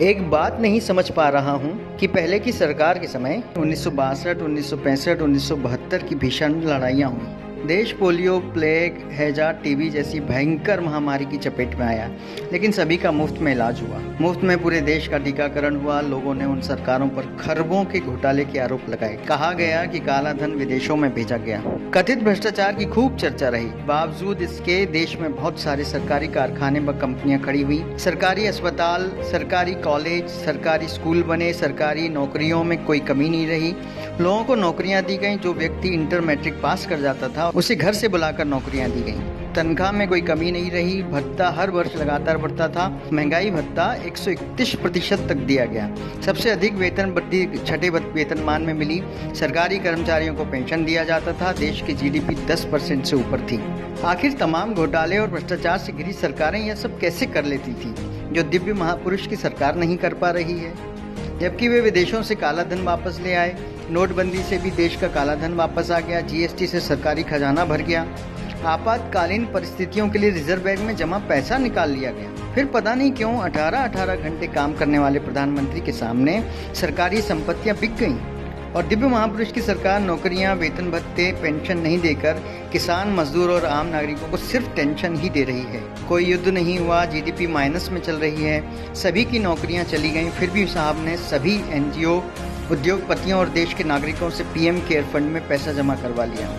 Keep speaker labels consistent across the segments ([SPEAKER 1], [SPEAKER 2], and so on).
[SPEAKER 1] एक बात नहीं समझ पा रहा हूँ कि पहले की सरकार के समय 1962, 1965, 1972 की भीषण लड़ाइयाँ हुई। देश पोलियो, प्लेग, हैजा, टीबी जैसी भयंकर महामारी की चपेट में आया, लेकिन सभी का मुफ्त में इलाज हुआ। मुफ्त में पूरे देश का टीकाकरण हुआ। लोगों ने उन सरकारों पर खरबों के घोटाले के आरोप लगाए। कहा गया कि काला धन विदेशों में भेजा गया। कथित भ्रष्टाचार की खूब चर्चा रही। बावजूद इसके देश में बहुत सारे सरकारी कारखाने व कंपनियां खड़ी हुई। सरकारी अस्पताल, सरकारी कॉलेज, सरकारी स्कूल बने। सरकारी नौकरियों में कोई कमी नहीं रही। लोगों को नौकरियां दी गई। जो व्यक्ति इंटर मैट्रिक पास कर जाता था उसे घर से बुलाकर नौकरियां दी गई। तनख्वाह में कोई कमी नहीं रही। भत्ता हर वर्ष लगातार बढ़ता था। महंगाई भत्ता 131% तक दिया गया। सबसे अधिक वेतन वृद्धि छठे वेतनमान में मिली। सरकारी कर्मचारियों को पेंशन दिया जाता था। देश की जीडीपी 10% से ऊपर थी। आखिर तमाम घोटाले और भ्रष्टाचार से घिरी सरकारें यह सब कैसे कर लेती थी, जो दिव्य महापुरुष की सरकार नहीं कर पा रही है? जबकि वे विदेशों से काला धन वापस ले आए। नोटबंदी से भी देश का काला धन वापस आ गया। जीएसटी से सरकारी खजाना भर गया। आपातकालीन परिस्थितियों के लिए रिजर्व बैंक में जमा पैसा निकाल लिया गया। फिर पता नहीं क्यों 18-18 घंटे काम करने वाले प्रधानमंत्री के सामने सरकारी संपत्तियां बिक गईं और दिव्य महापुरुष की सरकार नौकरियां, वेतन भत्ते, पेंशन नहीं देकर किसान, मजदूर और आम नागरिकों को सिर्फ टेंशन ही दे रही है। कोई युद्ध नहीं हुआ, जीडीपी माइनस में चल रही है, सभी की नौकरियां चली गईं, फिर भी साहब ने सभी एनजीओ, उद्योगपतियों और देश के नागरिकों से पीएम केयर फंड में पैसा जमा करवा लिया।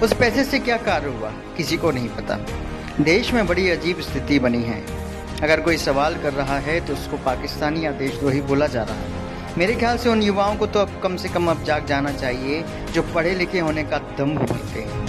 [SPEAKER 1] उस पैसे से क्या कार्य हुआ, किसी को नहीं पता। देश में बड़ी अजीब स्थिति बनी है। अगर कोई सवाल कर रहा है तो उसको पाकिस्तानी या देशद्रोही बोला जा रहा है। मेरे ख्याल से उन युवाओं को तो अब कम से कम अब जाग जाना चाहिए जो पढ़े लिखे होने का दम्भ भरते हैं।